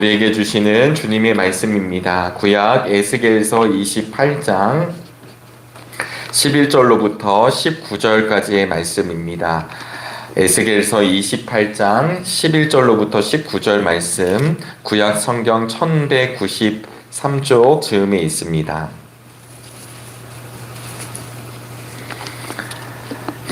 우리에게 주시는 주님의 말씀입니다. 구약 에스겔서 28장 11절로부터 19절까지의 말씀입니다. 에스겔서 28장 11절로부터 19절 말씀, 구약 성경 1193쪽 즈음에 있습니다.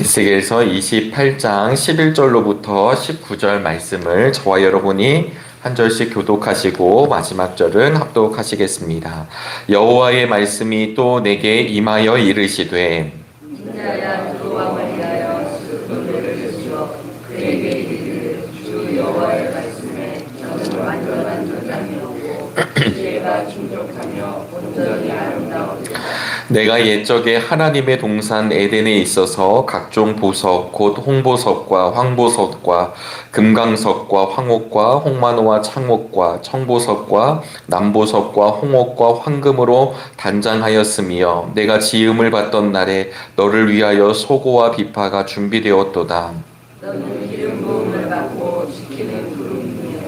에스겔서 28장 11절로부터 19절 말씀을 저와 여러분이 한 절씩 교독하시고 마지막 절은 합독하시겠습니다. 여호와의 말씀이 또 내게 임하여 이르시되 인자야 주 왕을 위하여 노래를 지어 그에게 이르기를 주 여호와의 말씀에 너는 완전한 전장이었고 지혜가 충족하며 온전히 아름다우리라. 내가 옛적에 하나님의 동산 에덴에 있어서 각종 보석 곧 홍보석과 황보석과 금강석과 황옥과 홍마노와 창옥과 청보석과 남보석과 홍옥과 황금으로 단장하였으며 내가 지음을 받던 날에 너를 위하여 소고와 비파가 준비되었도다. 너는 기름 부음을 받고 지키는 구름이며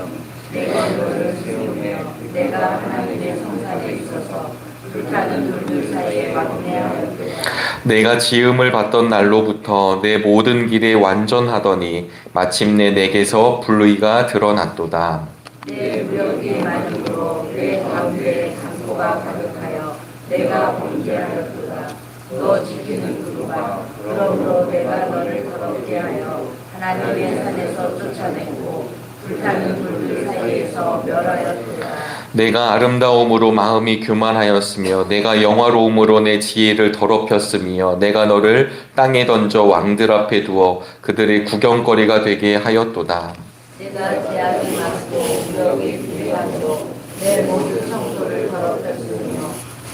내가 너를 세우며 내가 하나님의 성산에 있어서 불타는 돌들 사이에 왕래하였도다. 내가 지음을 받던 날로부터 내 모든 길에 완전하더니 마침내 내게서 불의가 드러났도다. 내 무력이 많음으로 내 가운데 강포가 가득하여 내가 범죄하였도다. 너 지키는 그루가 그러므로 내가 너를 더럽게 하여 하나님의 산에서 쫓아내고 불타는 돌들 사이에서 멸하였도다. 내가 아름다움으로 마음이 교만하였으며 내가 영화로움으로 내 지혜를 더럽혔으며 내가 너를 땅에 던져 왕들 앞에 두어 그들의 구경거리가 되게 하였도다. 내가 제약이 많고 무력이 불의함으로 내 모든 성소를 더럽혔으며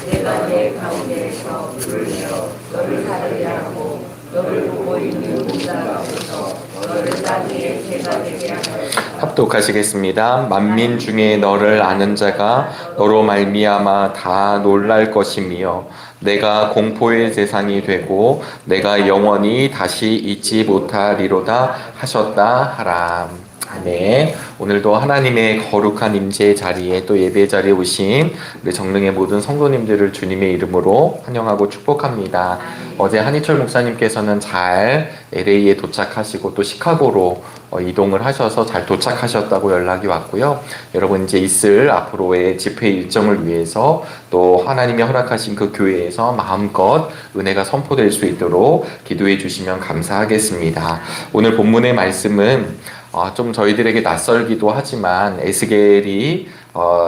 내가 내 가운데에서 불을 내어 너를 사르게 하고 너를 보고 있는 모든 앞에서 너를 땅 위에 죄가 되게 하였다. 합독하시겠습니다. 만민 중에 너를 아는 자가 너로 말미암아 다 놀랄 것이며 내가 공포의 대상이 되고 내가 영원히 다시 잊지 못하리로다 하셨다 하라. 아멘. 오늘도 하나님의 거룩한 임재 자리에 또 예배 자리에 오신 우리 정릉의 모든 성도님들을 주님의 이름으로 환영하고 축복합니다. 어제 한희철 목사님께서는 잘 LA에 도착하시고 또 시카고로 이동을 하셔서 잘 도착하셨다고 연락이 왔고요. 여러분 이제 있을 앞으로의 집회 일정을 위해서 또 하나님이 허락하신 그 교회에서 마음껏 은혜가 선포될 수 있도록 기도해 주시면 감사하겠습니다. 오늘 본문의 말씀은 좀 저희들에게 낯설기도 하지만 에스겔이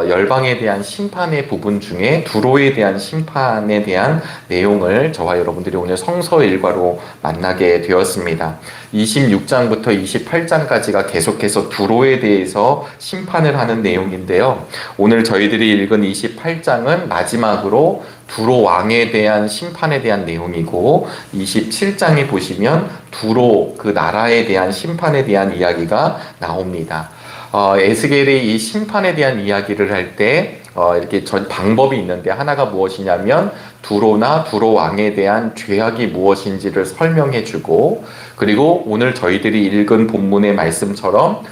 열방에 대한 심판의 부분 중에 두로에 대한 심판에 대한 내용을 저와 여러분들이 오늘 성서 일과로 만나게 되었습니다. 26장부터 28장까지가 계속해서 두로에 대해서 심판을 하는 내용인데요. 오늘 저희들이 읽은 28장은 마지막으로 두로 왕에 대한 심판에 대한 내용이고 27장에 보시면 두로 그 나라에 대한 심판에 대한 이야기가 나옵니다. 에스겔이 이 심판에 대한 이야기를 할 때 이렇게 방법이 있는데 하나가 무엇이냐면 두로나 두로 왕에 대한 죄악이 무엇인지를 설명해 주고 그리고 오늘 저희들이 읽은 본문의 말씀처럼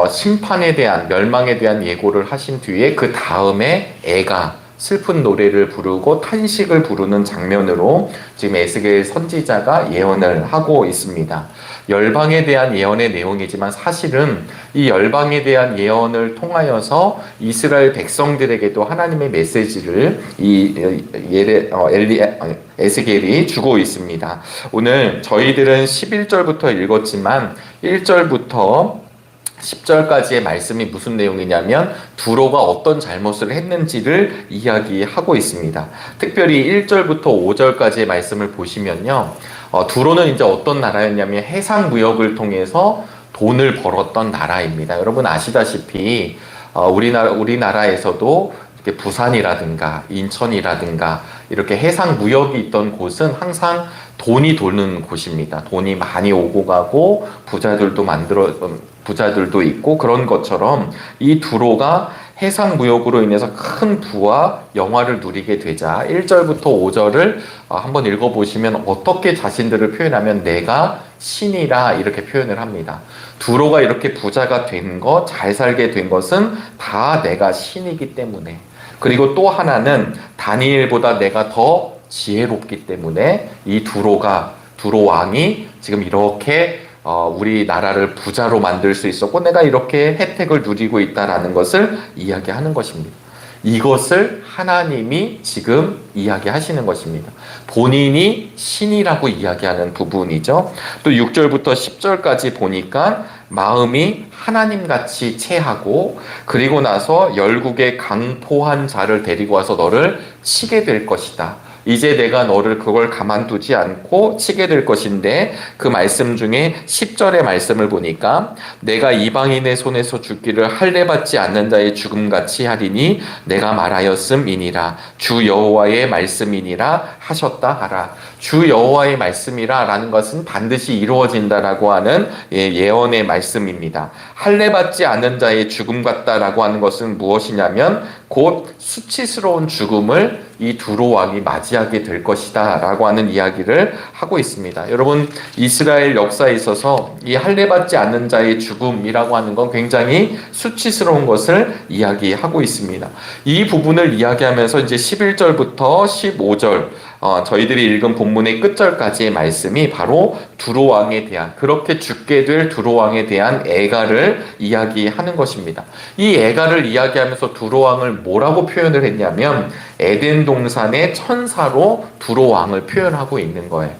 심판에 대한 멸망에 대한 예고를 하신 뒤에 그 다음에 애가 슬픈 노래를 부르고 탄식을 부르는 장면으로 지금 에스겔 선지자가 예언을 하고 있습니다. 열방에 대한 예언의 내용이지만 사실은 이 열방에 대한 예언을 통하여서 이스라엘 백성들에게도 하나님의 메시지를 에스겔이 주고 있습니다. 오늘 저희들은 11절부터 읽었지만 1절부터 10절까지의 말씀이 무슨 내용이냐면 두로가 어떤 잘못을 했는지를 이야기하고 있습니다. 특별히 1절부터 5절까지의 말씀을 보시면요. 두로는 이제 어떤 나라였냐면 해상 무역을 통해서 돈을 벌었던 나라입니다. 여러분 아시다시피 우리나라에서도 이렇게 부산이라든가 인천이라든가 이렇게 해상 무역이 있던 곳은 항상 돈이 도는 곳입니다. 돈이 많이 오고 가고 부자들도 있고 그런 것처럼 이 두로가 해상무역으로 인해서 큰 부와 영화를 누리게 되자 1절부터 5절을 한번 읽어보시면 어떻게 자신들을 표현하면 내가 신이라 이렇게 표현을 합니다. 두로가 이렇게 부자가 된 것, 잘 살게 된 것은 다 내가 신이기 때문에, 그리고 또 하나는 다니엘보다 내가 더 지혜롭기 때문에 이 두로 왕이 지금 이렇게 우리나라를 부자로 만들 수 있었고 내가 이렇게 혜택을 누리고 있다라는 것을 이야기하는 것입니다. 이것을 하나님이 지금 이야기하시는 것입니다. 본인이 신이라고 이야기하는 부분이죠. 또 6절부터 10절까지 보니까 마음이 하나님같이 체하고 그리고 나서 열국의 강포한 자를 데리고 와서 너를 치게 될 것이다. 이제 내가 너를 그걸 가만두지 않고 치게 될 것인데, 그 말씀 중에 10절의 말씀을 보니까 내가 이방인의 손에서 죽기를 할례받지 않는 자의 죽음같이 하리니 내가 말하였음이니라. 주 여호와의 말씀이니라 하셨다 하라. 주 여호와의 말씀이라 라는 것은 반드시 이루어진다라고 하는 예언의 말씀입니다. 할례받지 않은 자의 죽음 같다라고 하는 것은 무엇이냐면 곧 수치스러운 죽음을 이 두로 왕이 맞이하게 될 것이다 라고 하는 이야기를 하고 있습니다. 여러분, 이스라엘 역사에 있어서 이 할례받지 않는 자의 죽음이라고 하는 건 굉장히 수치스러운 것을 이야기하고 있습니다. 이 부분을 이야기하면서 이제 11절부터 15절 저희들이 읽은 본문의 끝절까지의 말씀이 바로 두로 왕에 대한, 그렇게 죽게 될 두로 왕에 대한 애가를 이야기하는 것입니다. 이 애가를 이야기하면서 두로 왕을 뭐라고 표현을 했냐면 에덴 동산의 천사로 두로 왕을 표현하고 있는 거예요.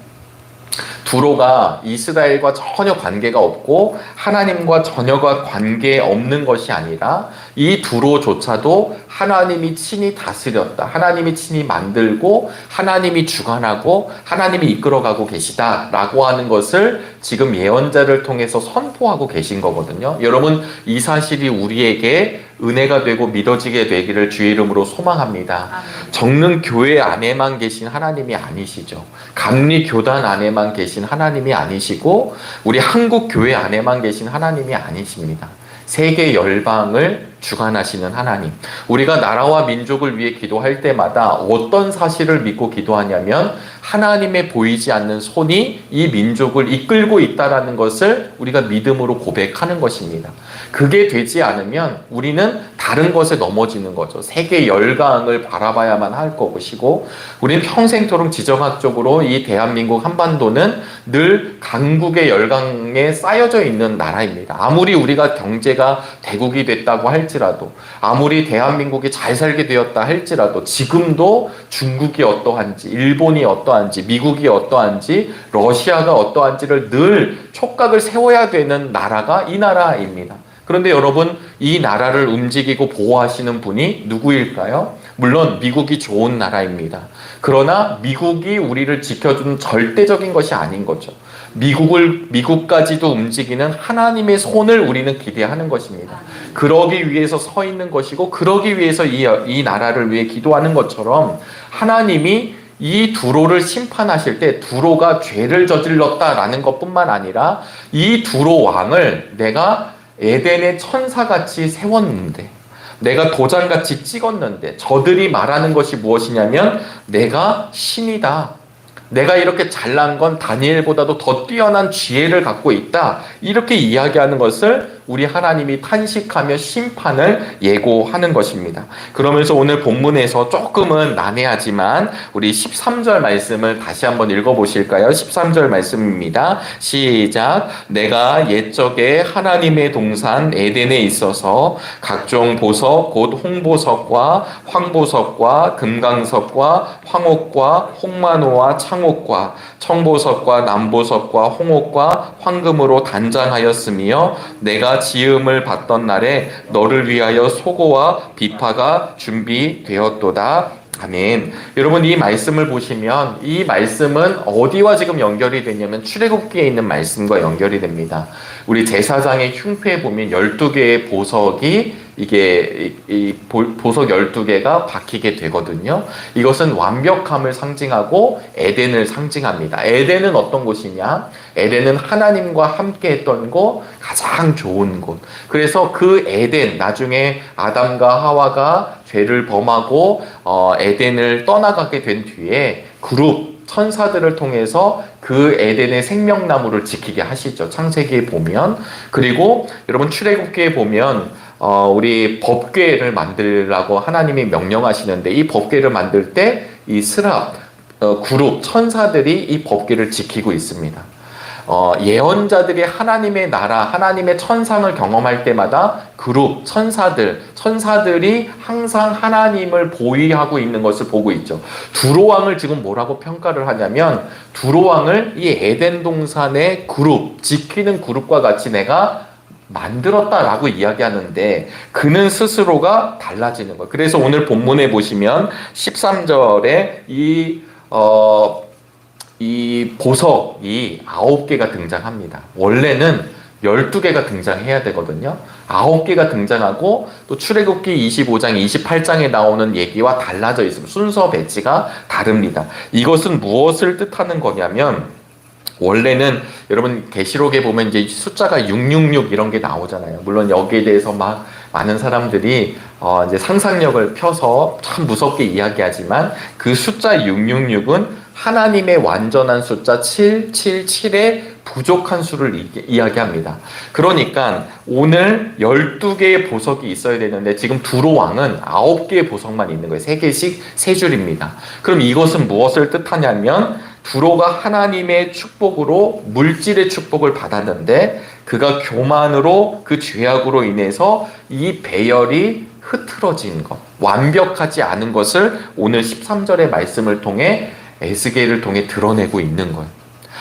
두로가 이스라엘과 전혀 관계가 없고 하나님과 전혀가 관계 없는 것이 아니라 이 두로조차도 하나님이 친히 다스렸다, 하나님이 친히 만들고 하나님이 주관하고 하나님이 이끌어가고 계시다라고 하는 것을 지금 예언자를 통해서 선포하고 계신 거거든요. 여러분, 이 사실이 우리에게 은혜가 되고 믿어지게 되기를 주의 이름으로 소망합니다. 정릉 교회 안에만 계신 하나님이 아니시죠. 감리 교단 안에만 계신 하나님이 아니시고 우리 한국 교회 안에만 계신 하나님이 아니십니다. 세계 열방을 주관하시는 하나님. 우리가 나라와 민족을 위해 기도할 때마다 어떤 사실을 믿고 기도하냐면 하나님의 보이지 않는 손이 이 민족을 이끌고 있다는 것을 우리가 믿음으로 고백하는 것입니다. 그게 되지 않으면 우리는 다른 것에 넘어지는 거죠. 세계 열강을 바라봐야만 할 것이고 우리는 평생토록 지정학적으로 이 대한민국 한반도는 늘 강국의 열강에 쌓여져 있는 나라입니다. 아무리 우리가 경제가 대국이 됐다고 할지라도, 아무리 대한민국이 잘 살게 되었다 할지라도 지금도 중국이 어떠한지, 일본이 어떠한지, 미국이 어떠한지, 러시아가 어떠한지를 늘 촉각을 세워야 되는 나라가 이 나라입니다. 그런데 여러분, 이 나라를 움직이고 보호하시는 분이 누구일까요? 물론 미국이 좋은 나라입니다. 그러나 미국이 우리를 지켜주는 절대적인 것이 아닌 거죠. 미국까지도 움직이는 하나님의 손을 우리는 기대하는 것입니다. 그러기 위해서 서 있는 것이고, 그러기 위해서 이 나라를 위해 기도하는 것처럼 하나님이 이 두로를 심판하실 때 두로가 죄를 저질렀다라는 것뿐만 아니라 이 두로 왕을 내가 에덴의 천사같이 세웠는데, 내가 도장같이 찍었는데, 저들이 말하는 것이 무엇이냐면 내가 신이다, 내가 이렇게 잘난 건 다니엘보다도 더 뛰어난 지혜를 갖고 있다, 이렇게 이야기하는 것을 우리 하나님이 탄식하며 심판을 예고하는 것입니다. 그러면서 오늘 본문에서 조금은 난해하지만 우리 13절 말씀을 다시 한번 읽어보실까요? 13절 말씀입니다. 시작. 내가 옛적에 하나님의 동산 에덴에 있어서 각종 보석 곧 홍보석과 황보석과 금강석과 황옥과 홍만호와 창옥과 청보석과 남보석과 홍옥과 황금으로 단장하였으며 내가 지음을 받던 날에 너를 위하여 소고와 비파가 준비되었도다. 아멘. 여러분, 이 말씀을 보시면 이 말씀은 어디와 지금 연결이 되냐면 출애굽기에 있는 말씀과 연결이 됩니다. 우리 제사장의 흉패에 보면 12개의 보석이 이게 이 보석 12개가 박히게 되거든요. 이것은 완벽함을 상징하고 에덴을 상징합니다. 에덴은 어떤 곳이냐? 에덴은 하나님과 함께 했던 곳, 가장 좋은 곳. 그래서 그 에덴, 나중에 아담과 하와가 죄를 범하고 에덴을 떠나가게 된 뒤에 그룹 천사들을 통해서 그 에덴의 생명나무를 지키게 하시죠. 창세기에 보면. 그리고 여러분 출애굽기에 보면 우리 법궤를 만들라고 하나님이 명령하시는데, 이 법궤를 만들 때 이 스랍 그룹 천사들이 이 법궤를 지키고 있습니다. 예언자들이 하나님의 나라, 하나님의 천상을 경험할 때마다 그룹 천사들이 항상 하나님을 보위하고 있는 것을 보고 있죠. 두로왕을 지금 뭐라고 평가를 하냐면, 두로왕을 이 에덴 동산의 그룹, 지키는 그룹과 같이 내가 만들었다라고 이야기하는데, 그는 스스로가 달라지는 거예요. 그래서 오늘 본문에 보시면 13절에 이 보석이 9개가 등장합니다. 원래는 12개가 등장해야 되거든요. 9개가 등장하고, 또 출애굽기 25장, 28장에 나오는 얘기와 달라져 있습니다. 순서 배치가 다릅니다. 이것은 무엇을 뜻하는 거냐면, 원래는 여러분 계시록에 보면 이제 숫자가 666 이런 게 나오잖아요. 물론 여기에 대해서 막 많은 사람들이 이제 상상력을 펴서 참 무섭게 이야기하지만, 그 숫자 666은 하나님의 완전한 숫자 777의 부족한 수를 이야기합니다. 그러니까 오늘 12개의 보석이 있어야 되는데, 지금 두로왕은 9개의 보석만 있는 거예요. 3개씩 3줄입니다. 그럼 이것은 무엇을 뜻하냐면, 두로가 하나님의 축복으로, 물질의 축복을 받았는데, 그가 교만으로, 그 죄악으로 인해서 이 배열이 흐트러진 것, 완벽하지 않은 것을 오늘 13절의 말씀을 통해, 에스겔을 통해 드러내고 있는 거예요.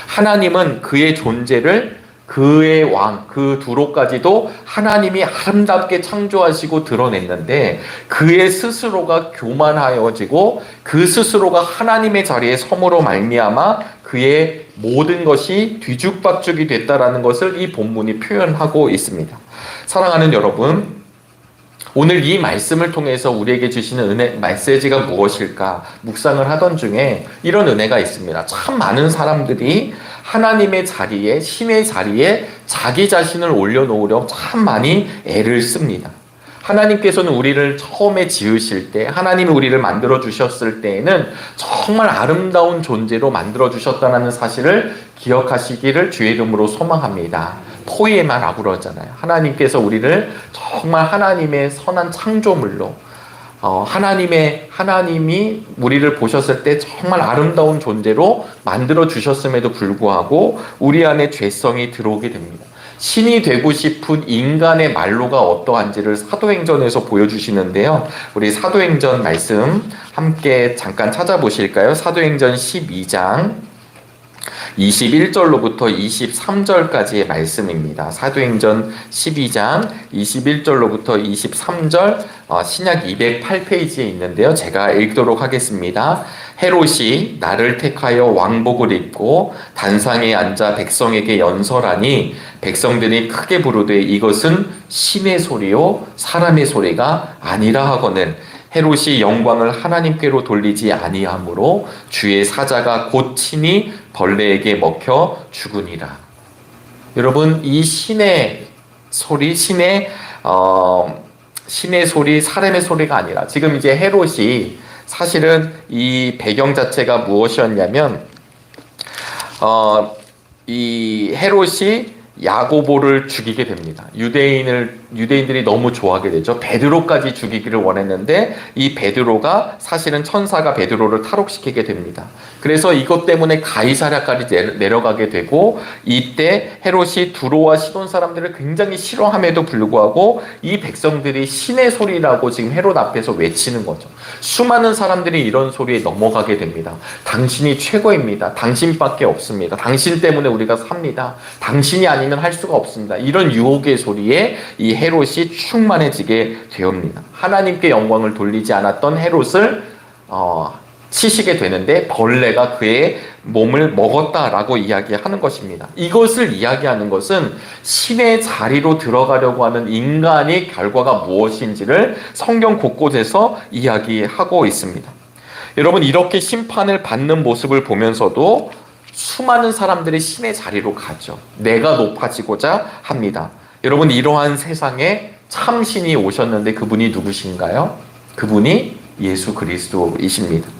하나님은 그의 존재를, 그의 왕, 그 두로까지도 하나님이 아름답게 창조하시고 드러냈는데, 그의 스스로가 교만하여지고 그 스스로가 하나님의 자리에 섬으로 말미암아 그의 모든 것이 뒤죽박죽이 됐다라는 것을 이 본문이 표현하고 있습니다. 사랑하는 여러분, 오늘 이 말씀을 통해서 우리에게 주시는 은혜, 메시지가 무엇일까 묵상을 하던 중에 이런 은혜가 있습니다. 참 많은 사람들이 하나님의 자리에, 신의 자리에 자기 자신을 올려놓으려 참 많이 애를 씁니다. 하나님께서는 우리를 처음에 지으실 때, 하나님이 우리를 만들어 주셨을 때에는 정말 아름다운 존재로 만들어 주셨다는 사실을 기억하시기를 주의 이름으로 소망합니다. 포이에만 아구러잖아요. 하나님께서 우리를 정말 하나님의 선한 창조물로, 하나님이 우리를 보셨을 때 정말 아름다운 존재로 만들어 주셨음에도 불구하고 우리 안에 죄성이 들어오게 됩니다. 신이 되고 싶은 인간의 말로가 어떠한지를 사도행전에서 보여주시는데요. 우리 사도행전 말씀 함께 잠깐 찾아보실까요? 사도행전 12장 21절로부터 23절까지의 말씀입니다. 사도행전 12장 21절로부터 23절, 신약 208페이지에 있는데요. 제가 읽도록 하겠습니다. 헤롯이 나를 택하여 왕복을 입고 단상에 앉아 백성에게 연설하니, 백성들이 크게 부르되 이것은 신의 소리요 사람의 소리가 아니라 하거늘, 헤롯이 영광을 하나님께로 돌리지 아니하므로 주의 사자가 곧 친히 벌레에게 먹혀 죽으니라. 여러분, 이 신의 소리, 신의 소리, 사람의 소리가 아니라, 지금 이제 헤롯이 사실은 이 배경 자체가 무엇이었냐면, 이 헤롯이 야고보를 죽이게 됩니다. 유대인들이 너무 좋아하게 되죠. 베드로까지 죽이기를 원했는데, 이 베드로가 사실은 천사가 베드로를 탈옥시키게 됩니다. 그래서 이것 때문에 가이사랴까지 내려가게 되고, 이때 헤롯이 두로와 시돈 사람들을 굉장히 싫어함에도 불구하고 이 백성들이 신의 소리라고 지금 헤롯 앞에서 외치는 거죠. 수많은 사람들이 이런 소리에 넘어가게 됩니다. 당신이 최고입니다. 당신밖에 없습니다. 당신 때문에 우리가 삽니다. 당신이 아니면 할 수가 없습니다. 이런 유혹의 소리에 이 헤롯이 충만해지게 되옵니다. 하나님께 영광을 돌리지 않았던 헤롯을 치시게 되는데 벌레가 그의 몸을 먹었다라고 이야기하는 것입니다. 이것을 이야기하는 것은 신의 자리로 들어가려고 하는 인간의 결과가 무엇인지를 성경 곳곳에서 이야기하고 있습니다. 여러분, 이렇게 심판을 받는 모습을 보면서도 수많은 사람들이 신의 자리로 가죠. 내가 높아지고자 합니다. 여러분, 이러한 세상에 참 신이 오셨는데 그분이 누구신가요? 그분이 예수 그리스도이십니다.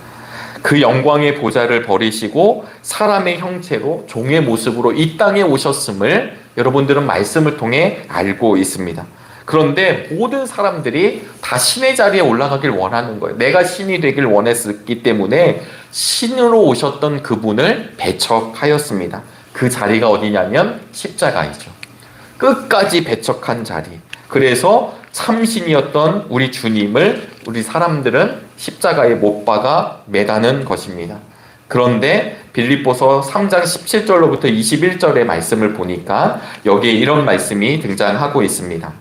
그 영광의 보좌를 버리시고 사람의 형체로 종의 모습으로 이 땅에 오셨음을 여러분들은 말씀을 통해 알고 있습니다. 그런데 모든 사람들이 다 신의 자리에 올라가길 원하는 거예요. 내가 신이 되길 원했기 때문에 신으로 오셨던 그분을 배척하였습니다. 그 자리가 어디냐면 십자가이죠. 끝까지 배척한 자리. 그래서 참신이었던 우리 주님을 우리 사람들은 십자가에 못 박아 매다는 것입니다. 그런데 빌립보서 3장 17절로부터 21절의 말씀을 보니까 여기에 이런 말씀이 등장하고 있습니다.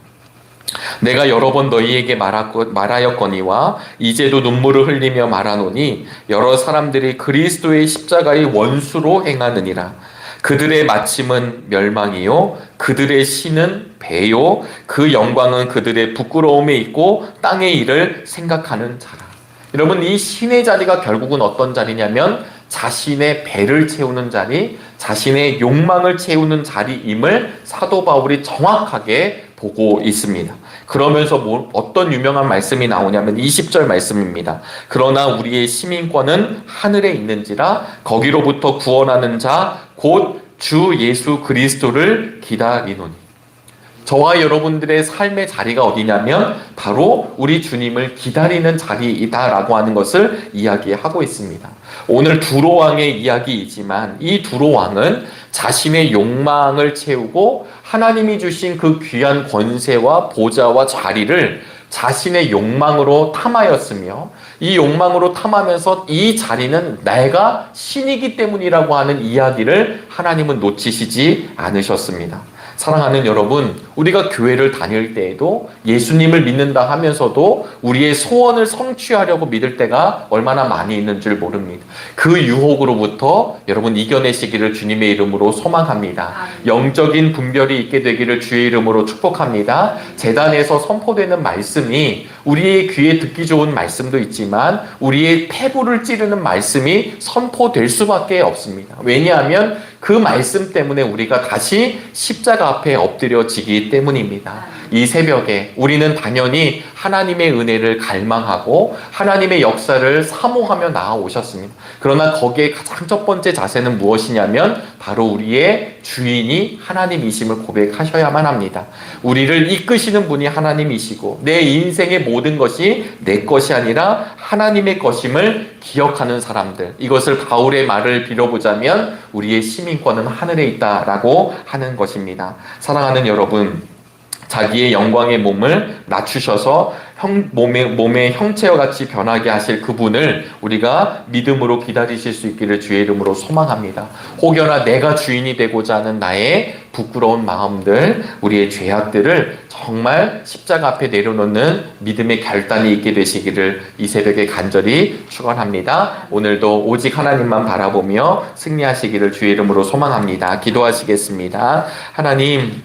내가 여러 번 너희에게 말하였거니와 이제도 눈물을 흘리며 말하노니 여러 사람들이 그리스도의 십자가의 원수로 행하느니라. 그들의 마침은 멸망이요 그들의 신은 배요 그 영광은 그들의 부끄러움에 있고 땅의 일을 생각하는 자라. 여러분, 이 신의 자리가 결국은 어떤 자리냐면 자신의 배를 채우는 자리, 자신의 욕망을 채우는 자리임을 사도 바울이 정확하게 보고 있습니다. 그러면서 어떤 유명한 말씀이 나오냐면 20절 말씀입니다. 그러나 우리의 시민권은 하늘에 있는지라 거기로부터 구원하는 자 곧 주 예수 그리스도를 기다리노니. 저와 여러분들의 삶의 자리가 어디냐면 바로 우리 주님을 기다리는 자리이다라고 하는 것을 이야기하고 있습니다. 오늘 두로왕의 이야기이지만 이 두로왕은 자신의 욕망을 채우고 하나님이 주신 그 귀한 권세와 보좌와 자리를 자신의 욕망으로 탐하였으며 이 욕망으로 탐하면서 이 자리는 내가 신이기 때문이라고 하는 이야기를 하나님은 놓치시지 않으셨습니다. 사랑하는 여러분, 우리가 교회를 다닐 때에도 예수님을 믿는다 하면서도 우리의 소원을 성취하려고 믿을 때가 얼마나 많이 있는 줄 모릅니다. 그 유혹으로부터 여러분 이겨내시기를 주님의 이름으로 소망합니다. 영적인 분별이 있게 되기를 주의 이름으로 축복합니다. 제단에서 선포되는 말씀이 우리의 귀에 듣기 좋은 말씀도 있지만 우리의 폐부를 찌르는 말씀이 선포될 수밖에 없습니다. 왜냐하면 그 말씀 때문에 우리가 다시 십자가 앞에 엎드려지기 때문입니다. 이 새벽에 우리는 당연히 하나님의 은혜를 갈망하고 하나님의 역사를 사모하며 나아오셨습니다. 그러나 거기에 가장 첫 번째 자세는 무엇이냐면 바로 우리의 주인이 하나님이심을 고백하셔야만 합니다. 우리를 이끄시는 분이 하나님이시고 내 인생의 모든 것이 내 것이 아니라 하나님의 것임을 기억하는 사람들, 이것을 바울의 말을 빌어보자면 우리의 시민권은 하늘에 있다라고 하는 것입니다. 사랑하는 여러분, 자기의 영광의 몸을 낮추셔서 몸의 형체와 같이 변하게 하실 그분을 우리가 믿음으로 기다리실 수 있기를 주의 이름으로 소망합니다. 혹여나 내가 주인이 되고자 하는 나의 부끄러운 마음들, 우리의 죄악들을 정말 십자가 앞에 내려놓는 믿음의 결단이 있게 되시기를 이 새벽에 간절히 축원합니다. 오늘도 오직 하나님만 바라보며 승리하시기를 주의 이름으로 소망합니다. 기도하시겠습니다. 하나님,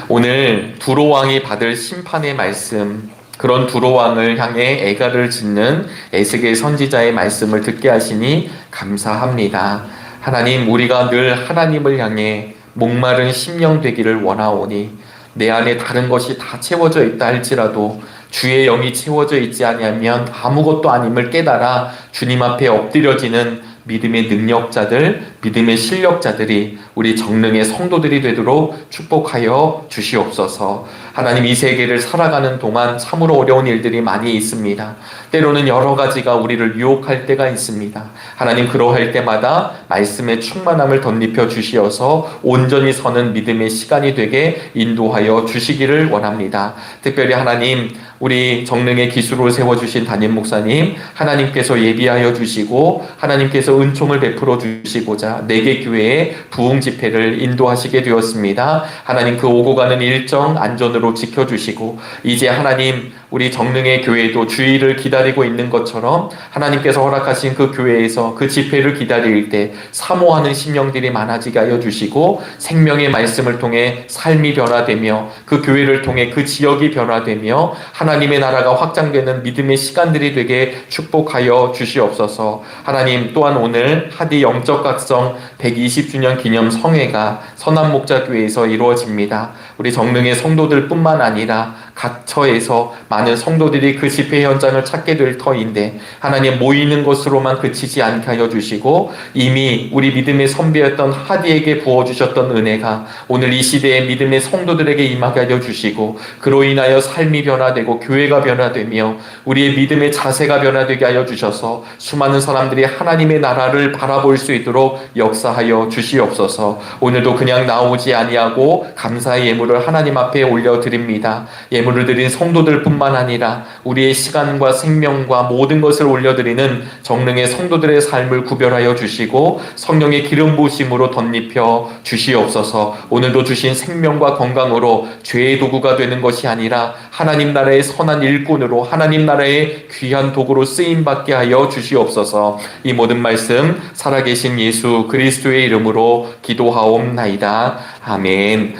오늘 두로왕이 받을 심판의 말씀, 그런 두로왕을 향해 애가를 짓는 에스겔 선지자의 말씀을 듣게 하시니 감사합니다. 하나님, 우리가 늘 하나님을 향해 목마른 심령 되기를 원하오니 내 안에 다른 것이 다 채워져 있다 할지라도 주의 영이 채워져 있지 아니하면 아무것도 아님을 깨달아 주님 앞에 엎드려지는 믿음의 능력자들, 믿음의 실력자들이 우리 정릉의 성도들이 되도록 축복하여 주시옵소서. 하나님, 이 세계를 살아가는 동안 참으로 어려운 일들이 많이 있습니다. 때로는 여러 가지가 우리를 유혹할 때가 있습니다. 하나님, 그러할 때마다 말씀의 충만함을 덧입혀 주시어서 온전히 서는 믿음의 시간이 되게 인도하여 주시기를 원합니다. 특별히 하나님, 우리 정릉의 기수로 세워주신 담임 목사님, 하나님께서 예비하여 주시고 하나님께서 은총을 베풀어 주시고자 4개 교회의 부흥 집회를 인도하시게 되었습니다. 하나님, 그 오고 가는 일정 안전으로 지켜주시고 이제 하나님, 우리 정릉의 교회도 주일을 기다리고 있는 것처럼 하나님께서 허락하신 그 교회에서 그 집회를 기다릴 때 사모하는 심령들이 많아지게 하여 주시고 생명의 말씀을 통해 삶이 변화되며 그 교회를 통해 그 지역이 변화되며 하나님의 나라가 확장되는 믿음의 시간들이 되게 축복하여 주시옵소서. 하나님, 또한 오늘 하디 영적 각성 120주년 기념 성회가 선한목자교회에서 이루어집니다. 우리 정릉의 성도들 뿐만 아니라 각 처에서 많은 성도들이 그 집회 현장을 찾게 될 터인데 하나님, 모이는 것으로만 그치지 않게 하여 주시고 이미 우리 믿음의 선배였던 하디에게 부어주셨던 은혜가 오늘 이 시대의 믿음의 성도들에게 임하게 하여 주시고 그로 인하여 삶이 변화되고 교회가 변화되며 우리의 믿음의 자세가 변화되게 하여 주셔서 수많은 사람들이 하나님의 나라를 바라볼 수 있도록 역사하여 주시옵소서. 오늘도 그냥 나오지 아니하고 감사의 예물을 하나님 앞에 올려드립니다. 예물을 드린 성도들 뿐만 아니라 우리의 시간과 생명과 모든 것을 올려드리는 정릉의 성도들의 삶을 구별하여 주시고 성령의 기름 부으심으로 덧입혀 주시옵소서. 오늘도 주신 생명과 건강으로 죄의 도구가 되는 것이 아니라 하나님 나라의 선한 일꾼으로 하나님 나라의 귀한 도구로 쓰임받게 하여 주시옵소서. 이 모든 말씀 살아계신 예수 그리스도의 이름으로 기도하옵나이다. 아멘.